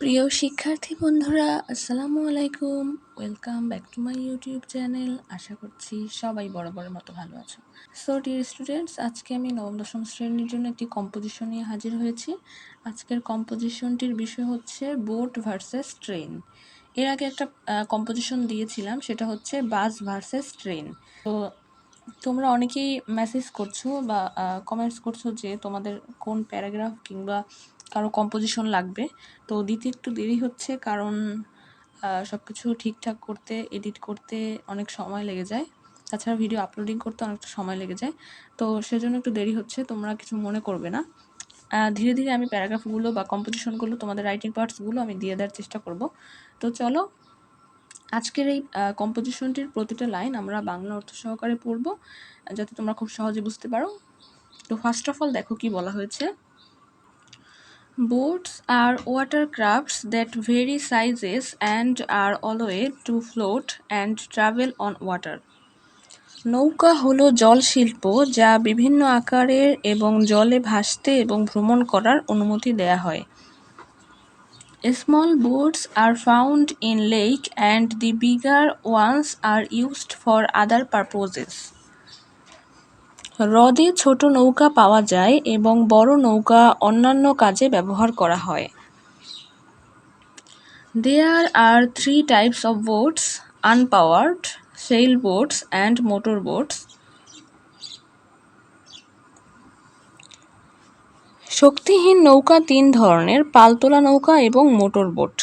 প্রিয় শিক্ষার্থী বন্ধুরা, আসসালামু আলাইকুম। Welcome back to my YouTube channel. আশা করছি সবাই বরাবরের মতো ভালো আছো। সো ডিয়ার স্টুডেন্টস, আজকে আমি নবম দশম শ্রেণীর জন্য একটি কম্পোজিশন নিয়ে হাজির হয়েছি। আজকের কম্পোজিশনটির বিষয় হচ্ছে বোট ভার্সেস ট্রেন। এর আগে একটা কম্পোজিশন দিয়েছিলাম, সেটা হচ্ছে বাস ভার্সেস ট্রেন। তো তোমরা অনেকেই মেসেজ করছো বা কমেন্টস করছো যে তোমাদের কোন প্যারাগ্রাফ কিংবা কারো কম্পোজিশন লাগবে। তো দিতে একটু দেরি হচ্ছে, কারণ সব কিছু ঠিকঠাক করতে, এডিট করতে অনেক সময় লেগে যায়। তাছাড়া ভিডিও আপলোডিং করতে অনেকটা সময় লেগে যায়। তো সেজন্য একটু দেরি হচ্ছে, তোমরা কিছু মনে করবে না। ধীরে ধীরে আমি প্যারাগ্রাফগুলো বা কম্পোজিশনগুলো, তোমাদের রাইটিং পার্টসগুলো আমি দিয়ে দেওয়ার চেষ্টা করব। তো চলো, আজকের এই কম্পোজিশনটির প্রতিটা লাইন আমরা বাংলা অর্থ সহকারে পড়ব, যাতে তোমরা খুব সহজে বুঝতে পারো। তো ফার্স্ট অফ অল দেখো কি বলা হয়েছে। Boats are watercrafts that vary sizes and are allowed to float and travel on water. নৌকা হলো জলশিল্প যা বিভিন্ন আকারের এবং জলে ভাসতে এবং ভ্রমণ করার অনুমতি দেয়া হয়। Small boats are found in lake and the bigger ones are used for other purposes. হ্রদে ছোট নৌকা পাওয়া যায় এবং বড় নৌকা অন্যান্য কাজে ব্যবহার করা হয়। There are three types of boats: unpowered, sailboats and motorboats. শক্তিহীন নৌকা তিন ধরনের: পালতোলা নৌকা এবং মোটরবোট।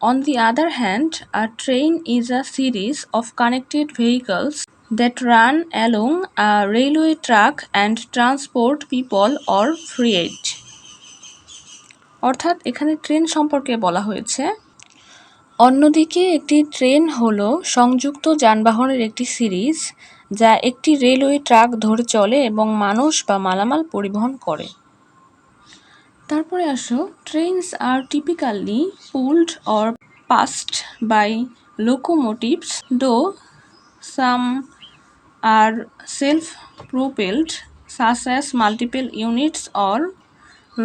On the other hand, a train is a series of connected vehicles that run along a railway track and transport people or freight. অর্থাৎ এখানে train সম্পর্কে বলা হয়েছে। অন্যদিকে একটি ট্রেন হলো সংযুক্ত যানবাহনের একটি সিরিজ, যা একটি রেলওয়ে ট্র্যাক ধরে চলে এবং মানুষ বা মালামাল পরিবহন করে। তারপরে আসো, trains are typically pulled or pushed by locomotives, though some are self propelled such as multiple units or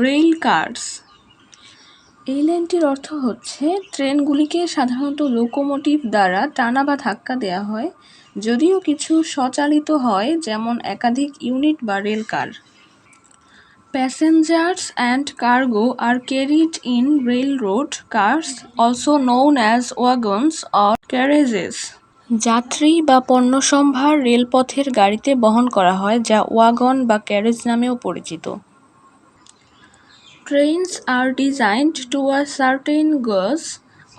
rail cars. এই লাইনটির অর্থ হচ্ছে, ট্রেনগুলিকে সাধারণত লোকোমোটিভ দ্বারা টানা বা ধাক্কা দেওয়া হয়, যদিও কিছু স্বচালিত হয়, যেমন একাধিক ইউনিট বা rail car. Passengers and cargo are carried in railroad cars, also known as wagons or carriages. যাত্রী বা পণ্য সম্ভার রেলপথের গাড়িতে বহন করা হয়, যা ওয়াগন বা ক্যারেজ নামেও পরিচিত। Trains are designed to a certain gauge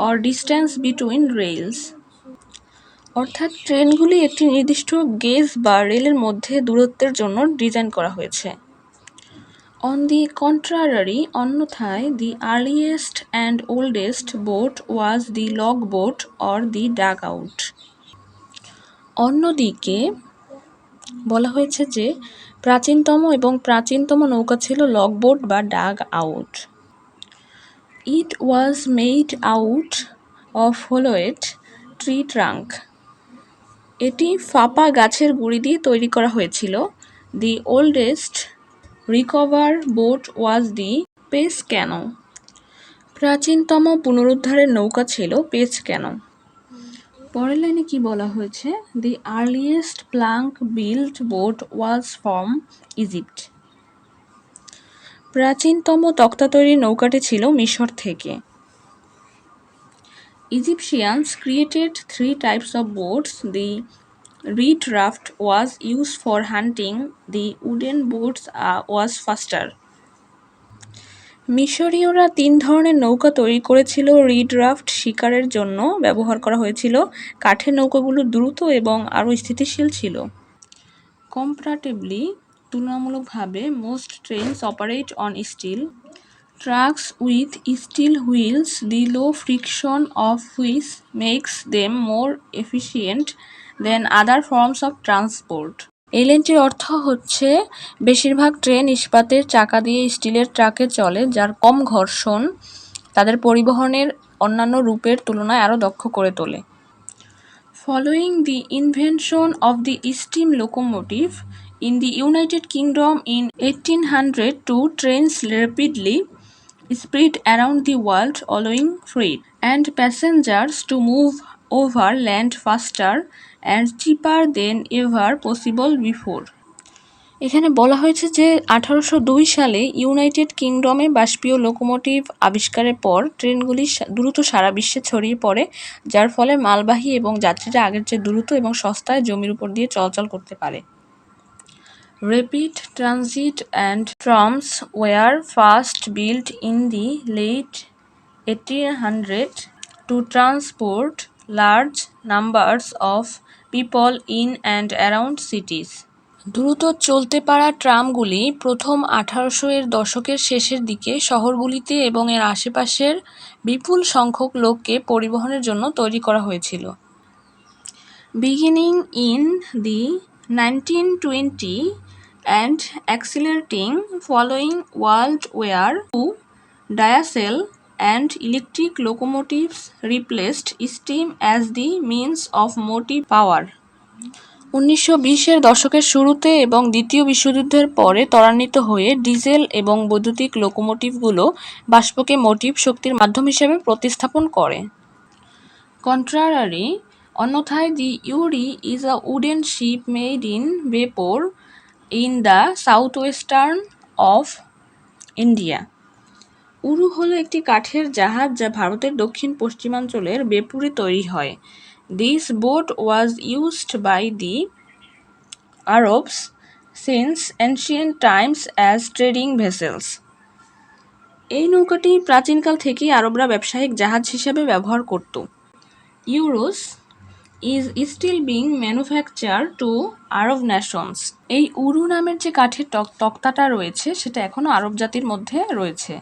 or distance between rails. অর্থাৎ ট্রেনগুলি একটি নির্দিষ্ট গেজ বা রেলের মধ্যে দূরত্বের জন্য ডিজাইন করা হয়েছে। On the contrary, অন্যথায়, the earliest and oldest boat was the log boat or the dugout. অন্যদিকে বলা হয়েছে যে প্রাচীনতম এবং প্রাচীনতম নৌকা ছিল লগ বোট বা dug out. It was made out of hollowed tree trunk. এটি ফাঁপা গাছের গুঁড়ি দিয়ে তৈরি করা হয়েছিল। The oldest recover boat was the Pesse canoe. প্রাচীনতম পুনরুদ্ধারের নৌকা ছিল পেস ক্যানো। পরের লাইনে কি বলা হয়েছে? The earliest plank built boat was from Egypt. প্রাচীনতম তক্তা তৈরি নৌকাটি ছিল মিশর থেকে। Egyptians created three types of boats. The reed raft was used for hunting. The wooden boats was faster. মিশরীয়রা তিন ধরনের নৌকা তৈরি করেছিল। রিড রাফট শিকারের জন্য ব্যবহার করা হয়েছিল। কাঠের নৌকাগুলো দ্রুত এবং আরও স্থিতিশীল ছিল। কম্পারেটিভলি, তুলনামূলকভাবে, most trains operate on steel tracks with steel wheels, the low friction of which makes them more efficient than other forms of transport. এই লাইনটির অর্থ হচ্ছে, বেশিরভাগ ট্রেন ইস্পাতের চাকা দিয়ে স্টিলের ট্রাকে চলে, যার কম ঘর্ষণ তাদের পরিবহনের অন্যান্য রূপের তুলনায় আরও দক্ষ করে তোলে। Following the invention of the steam locomotive in the United Kingdom in 1802, trains rapidly spread around the world, allowing freight and passengers to move over land faster and cheaper than ever possible before. এখানে বলা হয়েছে যে 1802 সালে United কিংডমে বাষ্পীয় locomotive আবিষ্কারের পর ট্রেনগুলি দ্রুত সারা বিশ্বে ছড়িয়ে পড়ে, যার ফলে মালবাহী এবং যাত্রীরা আগের চেয়ে দ্রুত এবং সস্তায় জমির উপর দিয়ে চলাচল করতে পারে। Rapid transit and trams were first built in the late 1800s to transport large numbers of people in and around cities. দ্রুত চলতে পারা ট্রামগুলি প্রথম 1800 এর দশকের শেষের দিকে শহরগুলিতে এবং এর আশেপাশের বিপুল সংখ্যক লোককে পরিবহনের জন্য তৈরি করা হয়েছিল। Beginning in the 1920s and accelerating following World War II, diesel and electric locomotives replaced steam as the means of motive power. 1920-এর দশকের শুরুতে এবং দ্বিতীয় বিশ্বযুদ্ধের পরে ত্বরান্বিত হয়ে ডিজেল এবং বৈদ্যুতিক লোকোমোটিভগুলো বাষ্পকে মোটিভ শক্তির মাধ্যম হিসেবে প্রতিস্থাপন করে। Contrary, অন্যথায় the Uri is a wooden ship made in Bhopal in the southwestern of India. উরু হলো একটি কাঠের জাহাজ যা ভারতের দক্ষিণ পশ্চিমাঞ্চলের বেপুরে তৈরি হয়। This boat was used by the Arabs since ancient times as trading vessels. এই নৌকাটি প্রাচীনকাল থেকেই আরবরা ব্যবসায়িক জাহাজ হিসেবে ব্যবহার করত। Euros is still being manufactured to Arab nations. এই উরু নামের যে কাঠের তক্তাটা রয়েছে সেটা এখনো আরব জাতির মধ্যে রয়েছে।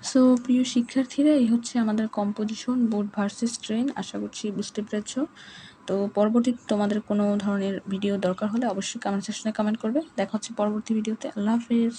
সো প্রিয় শিক্ষার্থীরা, এই হচ্ছে আমাদের কম্পোজিশন বোট ভার্সেস ট্রেন। আশা করছি বুঝতে পেরেছ। তো পরবর্তীতে তোমাদের কোনো ধরনের ভিডিও দরকার হলে অবশ্যই কমেন্ট সেকশনে কমেন্ট করবে। দেখা হচ্ছে পরবর্তী ভিডিওতে। আল্লাহ হাফেজ।